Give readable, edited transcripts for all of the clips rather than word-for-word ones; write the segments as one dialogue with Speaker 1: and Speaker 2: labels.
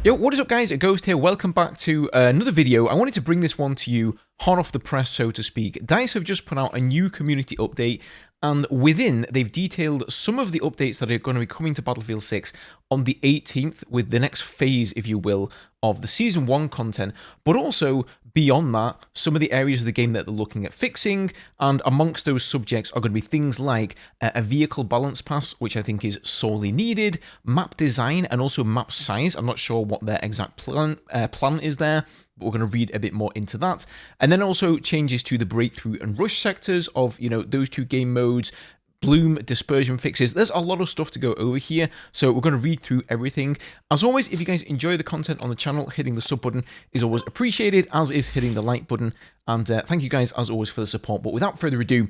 Speaker 1: Yo, what is up guys, Ghost here, welcome back to another video. I wanted to bring this one to you hot off the press, so to speak. DICE have just put out a new community update, and within, they've detailed some of the updates that are going to be coming to Battlefield 6 on the 18th, with the next phase, if you will, of the Season 1 content, but also, beyond that, some of the areas of the game that they're looking at fixing, and amongst those subjects are going to be things like a vehicle balance pass, which I think is sorely needed, map design, and also map size. I'm not sure what their exact plan is there, but we're going to read a bit more into that. And then also changes to the breakthrough and rush sectors of, those two game modes, bloom, dispersion fixes. There's a lot of stuff to go over here, so we're going to read through everything. As always, if you guys enjoy the content on the channel, hitting the sub button is always appreciated, as is hitting the like button. And thank you guys, as always, for the support. But without further ado,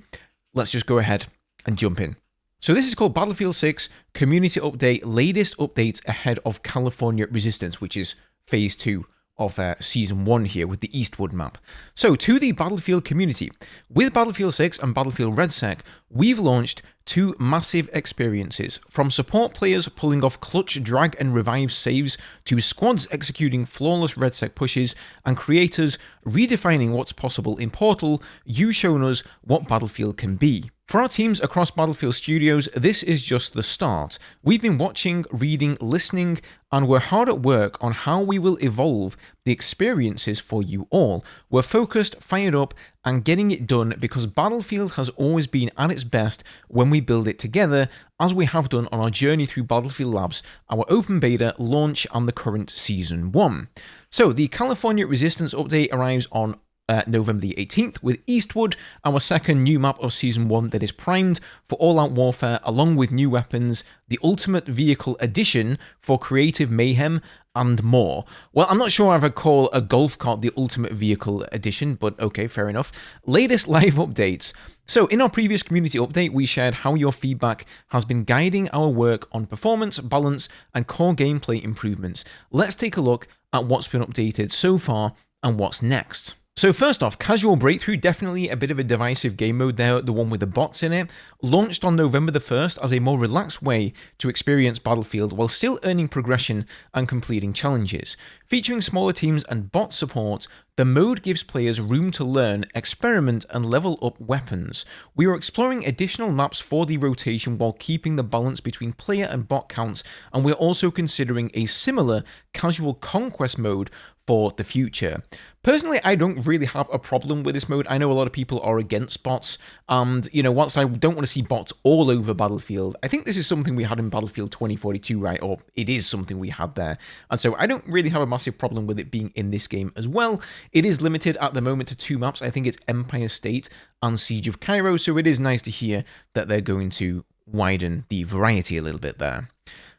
Speaker 1: let's just go ahead and jump in. So this is called Battlefield 6 Community Update, latest updates ahead of California Resistance, which is Phase 2 of Season 1 here with the Eastwood map. So, to the Battlefield community, with Battlefield 6 and Battlefield RedSec, we've launched two massive experiences, from support players pulling off clutch drag and revive saves, to squads executing flawless RedSec pushes, and creators redefining what's possible in Portal. You've shown us what Battlefield can be. For our teams across Battlefield Studios, this is just the start. We've been watching, reading, listening, and we're hard at work on how we will evolve the experiences for you all. We're focused, fired up, and getting it done because Battlefield has always been at its best when we build it together, as we have done on our journey through Battlefield Labs, our open beta, launch, and the current Season 1. So, the California Resistance update arrives on November the 18th with Eastwood, our second new map of Season 1 that is primed for all-out warfare, along with new weapons, the Ultimate Vehicle Edition for creative mayhem, and more. Well, I'm not sure if I'd call a golf cart the Ultimate Vehicle Edition, but okay, fair enough. Latest live updates. So, in our previous community update, we shared how your feedback has been guiding our work on performance, balance, and core gameplay improvements. Let's take a look at what's been updated so far and what's next. So first off, Casual Breakthrough, definitely a bit of a divisive game mode there, the one with the bots in it, launched on November the 1st as a more relaxed way to experience Battlefield while still earning progression and completing challenges. Featuring smaller teams and bot support, the mode gives players room to learn, experiment, and level up weapons. We are exploring additional maps for the rotation while keeping the balance between player and bot counts, and we're also considering a similar Casual Conquest mode for the future. Personally, I don't really have a problem with this mode. I know a lot of people are against bots, and, whilst I don't want to see bots all over Battlefield, I think this is something we had in Battlefield 2042, right? Or it is something we had there. And so I don't really have a massive problem with it being in this game as well. It is limited at the moment to two maps. I think it's Empire State and Siege of Cairo, so it is nice to hear that they're going to widen the variety a little bit there.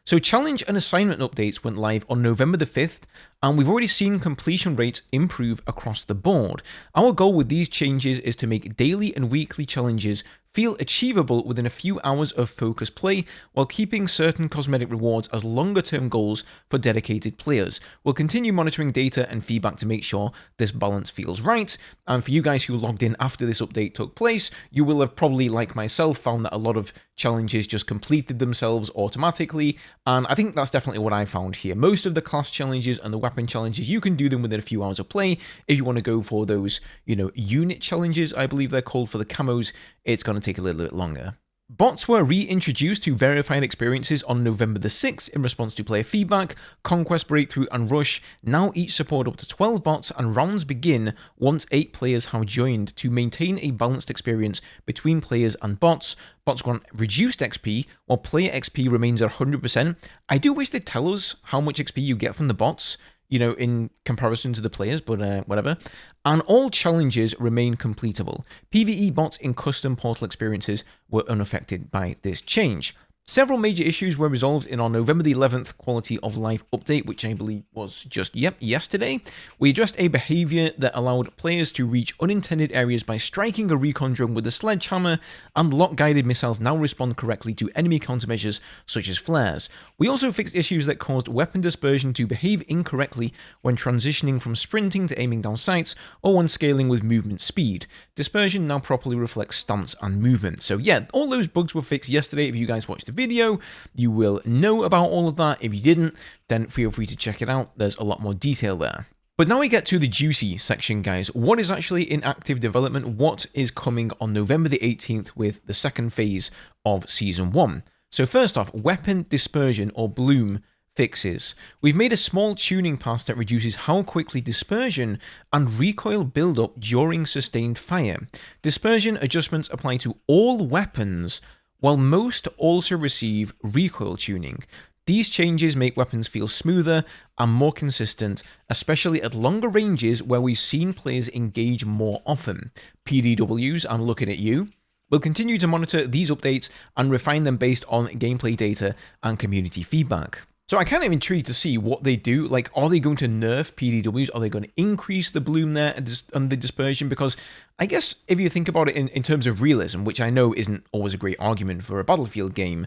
Speaker 1: So challenge and assignment updates went live on November the 5th, and we've already seen completion rates improve across the board. Our goal with these changes is to make daily and weekly challenges feel achievable within a few hours of focused play, while keeping certain cosmetic rewards as longer-term goals for dedicated players. We'll continue monitoring data and feedback to make sure this balance feels right, and for you guys who logged in after this update took place, you will have probably, like myself, found that a lot of challenges just completed themselves automatically, and I think that's definitely what I found here. Most of the class challenges and the weapon challenges, you can do them within a few hours of play. If you want to go for those, unit challenges, I believe they're called, for the camos, it's going to take a little bit longer. Bots were reintroduced to verified experiences on November the 6th in response to player feedback. Conquest, Breakthrough, and Rush now each support up to 12 bots, and rounds begin once 8 players have joined to maintain a balanced experience between players and bots. Bots grant reduced XP, while player XP remains at 100%. I do wish they'd tell us how much XP you get from the bots, in comparison to the players, but whatever. And all challenges remain completable. PvE bots in custom Portal experiences were unaffected by this change. Several major issues were resolved in our November the 11th Quality of Life update, which I believe was just, yesterday. We addressed a behavior that allowed players to reach unintended areas by striking a recon drone with a sledgehammer, and lock-guided missiles now respond correctly to enemy countermeasures such as flares. We also fixed issues that caused weapon dispersion to behave incorrectly when transitioning from sprinting to aiming down sights, or when scaling with movement speed. Dispersion now properly reflects stance and movement. So yeah, all those bugs were fixed yesterday if you guys watched the video, you will know about all of that. If you didn't, then feel free to check it out. There's a lot more detail there. But now we get to the juicy section, guys. What is actually in active development? What is coming on November the 18th with the second phase of Season 1? So first off, weapon dispersion or bloom fixes. We've made a small tuning pass that reduces how quickly dispersion and recoil build up during sustained fire. Dispersion adjustments apply to all weapons, while most also receive recoil tuning. These changes make weapons feel smoother and more consistent, especially at longer ranges where we've seen players engage more often. PDWs, I'm looking at you. We'll continue to monitor these updates and refine them based on gameplay data and community feedback. So I kind of intrigued to see what they do. Like, are they going to nerf PDWs? Are they going to increase the bloom there and the dispersion? Because I guess if you think about it in terms of realism, which I know isn't always a great argument for a Battlefield game,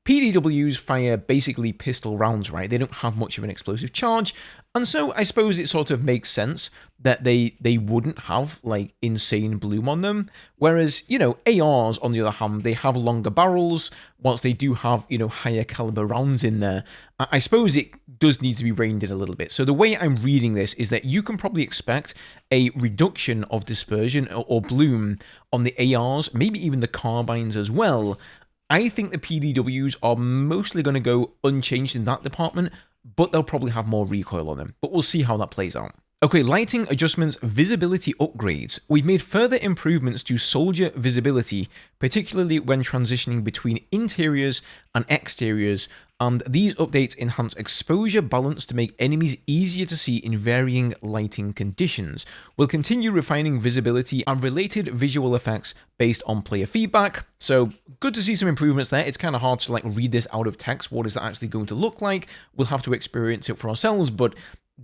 Speaker 1: PDWs fire basically pistol rounds, right? They don't have much of an explosive charge, and so I suppose it sort of makes sense that they wouldn't have, like, insane bloom on them. Whereas, you know, ARs, on the other hand, they have longer barrels, whilst they do have, you know, higher caliber rounds in there. I suppose it does need to be reined in a little bit. So the way I'm reading this is that you can probably expect a reduction of dispersion or bloom on the ARs, maybe even the carbines as well. I think the PDWs are mostly going to go unchanged in that department, but they'll probably have more recoil on them. But we'll see how that plays out. Okay, lighting adjustments, visibility upgrades. We've made further improvements to soldier visibility, particularly when transitioning between interiors and exteriors, and these updates enhance exposure balance to make enemies easier to see in varying lighting conditions. We'll continue refining visibility and related visual effects based on player feedback, so good to see some improvements there. It's kind of hard to, like, read this out of text. What is that actually going to look like? We'll have to experience it for ourselves, but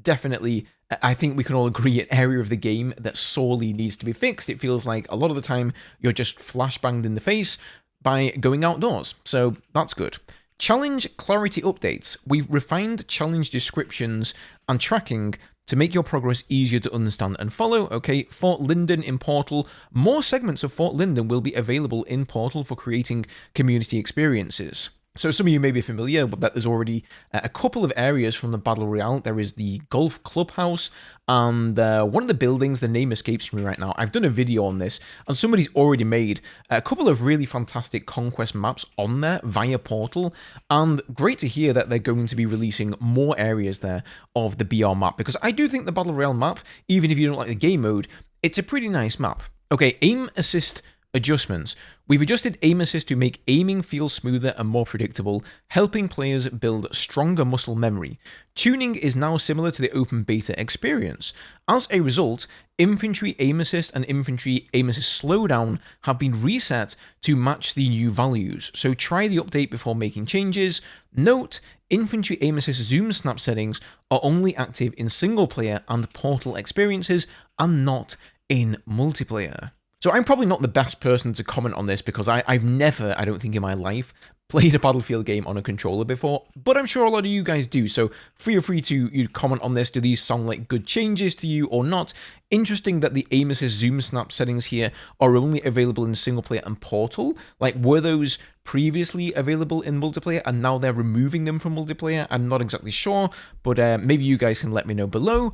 Speaker 1: definitely, I think we can all agree, an area of the game that sorely needs to be fixed. It feels like a lot of the time you're just flashbanged in the face by going outdoors, so that's good. Challenge clarity updates. We've refined challenge descriptions and tracking to make your progress easier to understand and follow. Okay, Fort Linden in Portal. More segments of Fort Linden will be available in Portal for creating community experiences. So some of you may be familiar with that. There's already a couple of areas from the Battle Royale. There is the Golf Clubhouse, and one of the buildings, the name escapes me right now. I've done a video on this, and somebody's already made a couple of really fantastic Conquest maps on there via Portal, and great to hear that they're going to be releasing more areas there of the BR map, because I do think the Battle Royale map, even if you don't like the game mode, it's a pretty nice map. Okay, aim assist adjustments. We've adjusted aim assist to make aiming feel smoother and more predictable, helping players build stronger muscle memory. Tuning is now similar to the open beta experience. As a result, infantry aim assist and infantry aim assist slowdown have been reset to match the new values, so try the update before making changes. Note, infantry aim assist zoom snap settings are only active in single player and Portal experiences and not in multiplayer. So I'm probably not the best person to comment on this because I've never, I don't think in my life, played a Battlefield game on a controller before, but I'm sure a lot of you guys do, so feel free to comment on this. Do these sound like good changes to you or not? Interesting that the aim assist zoom snap settings here are only available in single player and Portal. Like, were those previously available in multiplayer and now they're removing them from multiplayer? I'm not exactly sure, but maybe you guys can let me know below.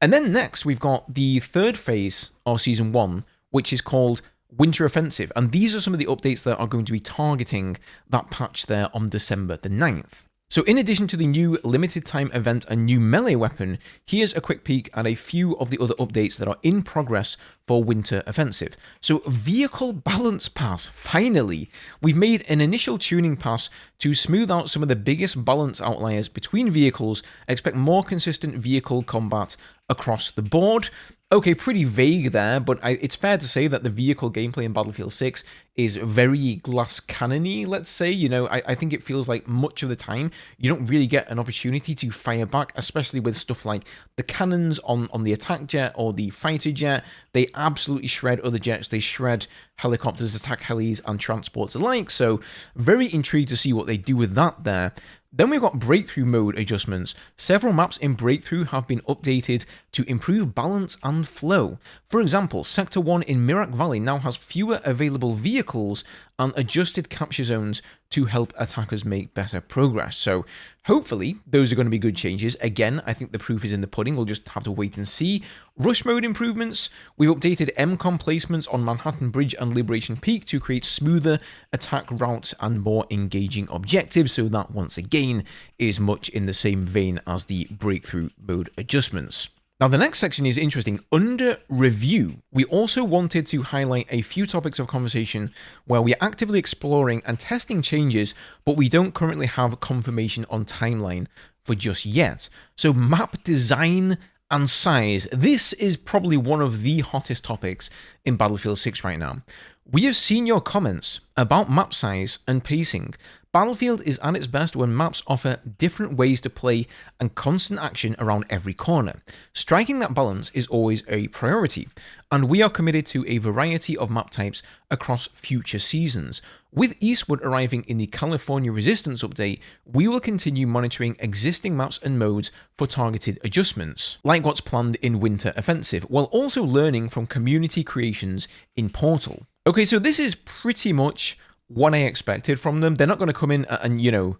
Speaker 1: And then next, we've got the third phase of Season 1, which is called Winter Offensive, and these are some of the updates that are going to be targeting that patch there on December the 9th. So in addition to the new limited time event and new melee weapon, here's a quick peek at a few of the other updates that are in progress for Winter Offensive. So Vehicle Balance Pass, finally! We've made an initial tuning pass to smooth out some of the biggest balance outliers between vehicles, expect more consistent vehicle combat across the board. Okay, pretty vague there, but it's fair to say that the vehicle gameplay in Battlefield 6 is very glass cannon-y, let's say. You know, I think it feels like much of the time you don't really get an opportunity to fire back, especially with stuff like the cannons on the attack jet or the fighter jet. They absolutely shred other jets. They shred helicopters, attack helis, and transports alike, so very intrigued to see what they do with that there. Then we've got Breakthrough mode adjustments. Several maps in Breakthrough have been updated to improve balance and flow. For example, Sector 1 in Mirak Valley now has fewer available vehicles and adjusted capture zones to help attackers make better progress. So hopefully those are going to be good changes. Again, I think the proof is in the pudding. We'll just have to wait and see. Rush mode improvements. We've updated MCOM placements on Manhattan Bridge and Liberation Peak to create smoother attack routes and more engaging objectives. So that once again is much in the same vein as the breakthrough mode adjustments. Now, the next section is interesting. Under review, we also wanted to highlight a few topics of conversation where we are actively exploring and testing changes, but we don't currently have confirmation on timeline for just yet. So map design and size. This is probably one of the hottest topics in Battlefield 6 right now. We have seen your comments about map size and pacing. Battlefield is at its best when maps offer different ways to play and constant action around every corner. Striking that balance is always a priority, and we are committed to a variety of map types across future seasons. With Eastwood arriving in the California Resistance update, we will continue monitoring existing maps and modes for targeted adjustments, like what's planned in Winter Offensive, while also learning from community creations in Portal. Okay, so this is pretty much what I expected from them. They're not going to come in and, you know,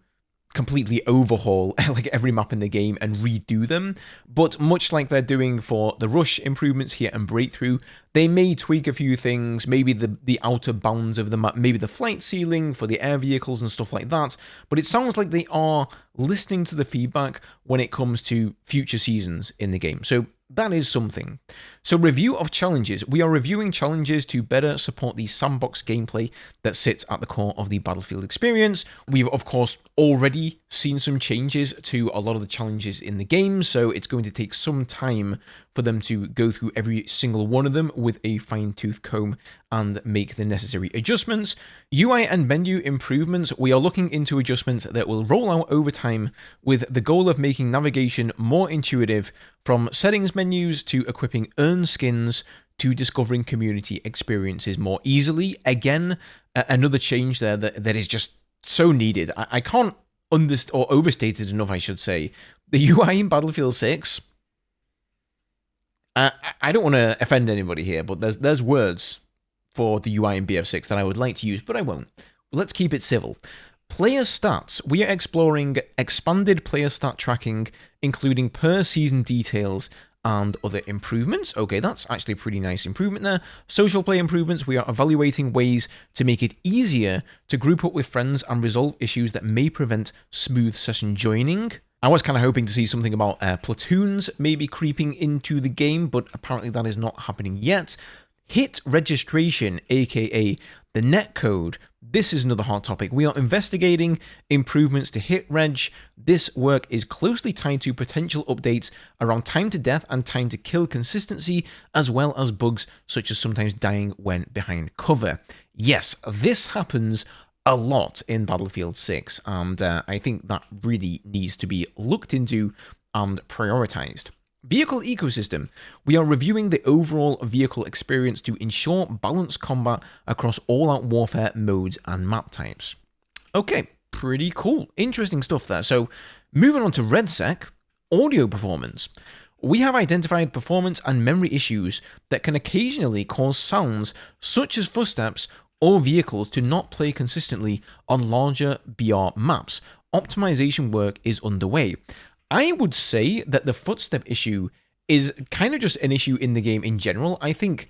Speaker 1: completely overhaul like every map in the game and redo them, but much like they're doing for the rush improvements here and breakthrough, they may tweak a few things, maybe the outer bounds of the map, maybe the flight ceiling for the air vehicles and stuff like that, but it sounds like they are listening to the feedback when it comes to future seasons in the game. So that is something. So review of challenges. We are reviewing challenges to better support the sandbox gameplay that sits at the core of the Battlefield experience. We've of course already seen some changes to a lot of the challenges in the game, so it's going to take some time for them to go through every single one of them with a fine-tooth comb and make the necessary adjustments. UI and menu improvements. We are looking into adjustments that will roll out over time with the goal of making navigation more intuitive, from settings menus to equipping earned skins to discovering community experiences more easily. Again, another change there that is just so needed. I can't overstate it enough, I should say. The UI in Battlefield 6, I don't want to offend anybody here, but there's words for the UI in BF6 that I would like to use, but I won't. Let's keep it civil. Player stats. We are exploring expanded player stat tracking, including per season details and other improvements. Okay, that's actually a pretty nice improvement there. Social play improvements. We are evaluating ways to make it easier to group up with friends and resolve issues that may prevent smooth session joining. I was kind of hoping to see something about platoons maybe creeping into the game, but apparently that is not happening yet. Hit registration, aka the netcode. This is another hot topic. We are investigating improvements to hit reg. This work is closely tied to potential updates around time to death and time to kill consistency, as well as bugs such as sometimes dying when behind cover. Yes, this happens a lot in Battlefield 6, and I think that really needs to be looked into and prioritized. Vehicle ecosystem. We are reviewing the overall vehicle experience to ensure balanced combat across all-out warfare modes and map types. Okay, pretty cool. Interesting stuff there. So, moving on to RedSec, audio performance. We have identified performance and memory issues that can occasionally cause sounds such as footsteps or vehicles to not play consistently on larger BR maps. Optimization work is underway. I would say that the footstep issue is kind of just an issue in the game in general. I think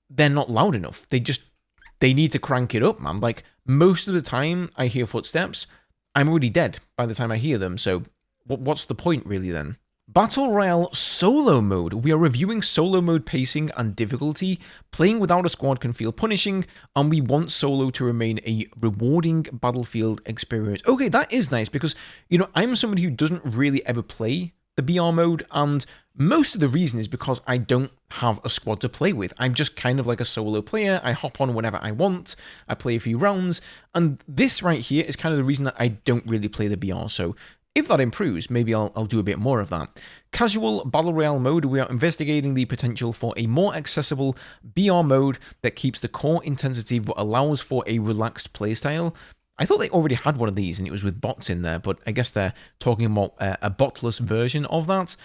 Speaker 1: they're not loud enough. They need to crank it up, man. Like, most of the time I hear footsteps, I'm already dead by the time I hear them. So what's the point really then? Battle Royale solo mode. We are reviewing solo mode pacing and difficulty. Playing without a squad can feel punishing, and we want solo to remain a rewarding Battlefield experience. Okay, that is nice because, you know, I'm somebody who doesn't really ever play the BR mode, and most of the reason is because I don't have a squad to play with. I'm just kind of like a solo player. I hop on whenever I want. I play a few rounds, and this right here is kind of the reason that I don't really play the BR, so if that improves, maybe I'll do a bit more of that. Casual Battle Royale mode. We are investigating the potential for a more accessible BR mode that keeps the core intensity but allows for a relaxed playstyle. I thought they already had one of these and it was with bots in there, but I guess they're talking about a botless version of that.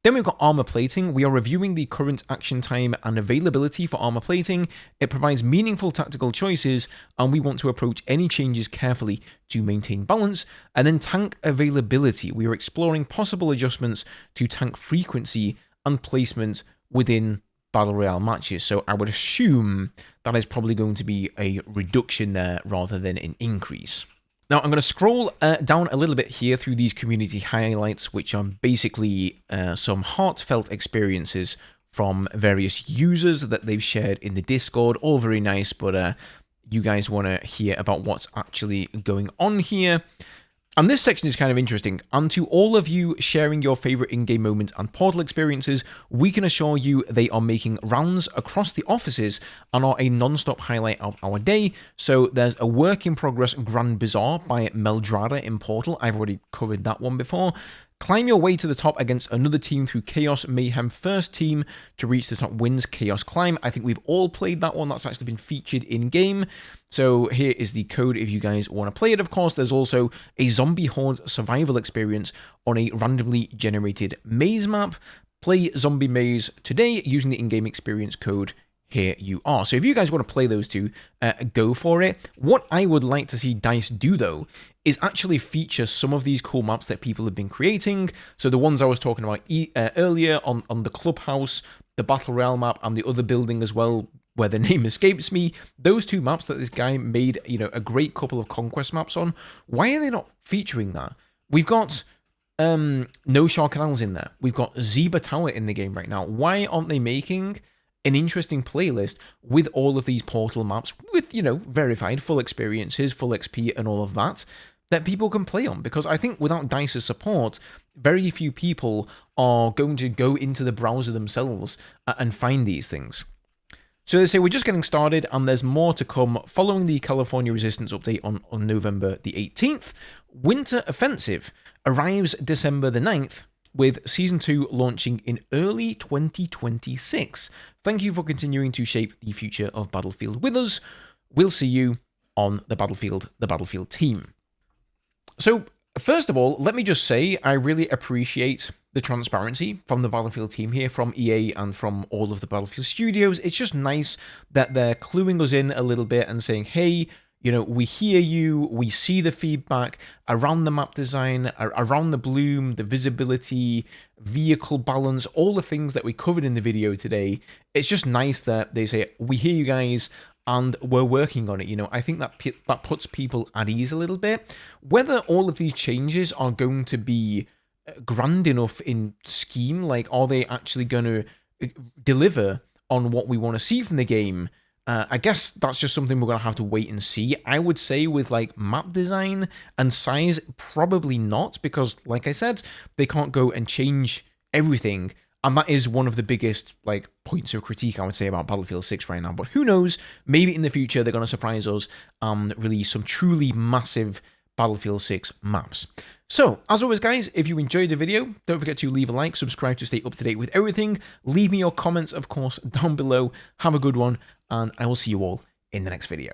Speaker 1: Then we've got armor plating. We are reviewing the current action time and availability for armor plating. It provides meaningful tactical choices, and we want to approach any changes carefully to maintain balance. And then tank availability. We are exploring possible adjustments to tank frequency and placement within Battle Royale matches. So I would assume that is probably going to be a reduction there rather than an increase. Now, I'm going to scroll down a little bit here through these community highlights, which are basically some heartfelt experiences from various users that they've shared in the Discord. All very nice, but you guys want to hear about what's actually going on here. And this section is kind of interesting. And to all of you sharing your favorite in-game moments and Portal experiences, we can assure you they are making rounds across the offices and are a non-stop highlight of our day. So there's a work in progress Grand Bazaar by Meldrada in Portal. I've already covered that one before. Climb your way to the top against another team through Chaos Mayhem. First team to reach the top wins Chaos Climb. I think we've all played that one. That's actually been featured in-game. So here is the code if you guys want to play it. Of course, there's also a zombie horde survival experience on a randomly generated maze map. Play Zombie Maze today using the in-game experience code. Here you are. So if you guys want to play those two, go for it. What I would like to see DICE do, though, is actually feature some of these cool maps that people have been creating. So the ones I was talking about earlier on the Clubhouse, the Battle Royale map, and the other building as well, where the name escapes me. Those two maps that this guy made, a great couple of conquest maps on. Why are they not featuring that? We've got No Shore Canals in there. We've got Zeba Tower in the game right now. Why aren't they making an interesting playlist with all of these Portal maps with, verified full experiences, full XP and all of that people can play on? Because I think without DICE's support, very few people are going to go into the browser themselves and find these things. So they say we're just getting started and there's more to come following the California Resistance update on November the 18th. Winter Offensive arrives December the 9th, with Season 2 launching in early 2026. Thank you for continuing to shape the future of Battlefield with us. We'll see you on the Battlefield team. So, first of all, let me just say I really appreciate the transparency from the Battlefield team here, from EA and from all of the Battlefield studios. It's just nice that they're cluing us in a little bit and saying, hey, we hear you, we see the feedback around the map design, around the bloom, the visibility, vehicle balance, all the things that we covered in the video today. It's just nice that they say, we hear you guys, and we're working on it. I think that puts people at ease a little bit. Whether all of these changes are going to be grand enough in scheme, like are they actually going to deliver on what we want to see from the game? I guess that's just something we're going to have to wait and see. I would say with like map design and size, probably not, because like I said, they can't go and change everything. And that is one of the biggest points of critique I would say about Battlefield 6 right now. But who knows, maybe in the future they're going to surprise us and release some truly massive Battlefield 6 maps. So, as always guys, if you enjoyed the video, don't forget to leave a like, subscribe to stay up to date with everything. Leave me your comments, of course, down below. Have a good one, and I will see you all in the next video.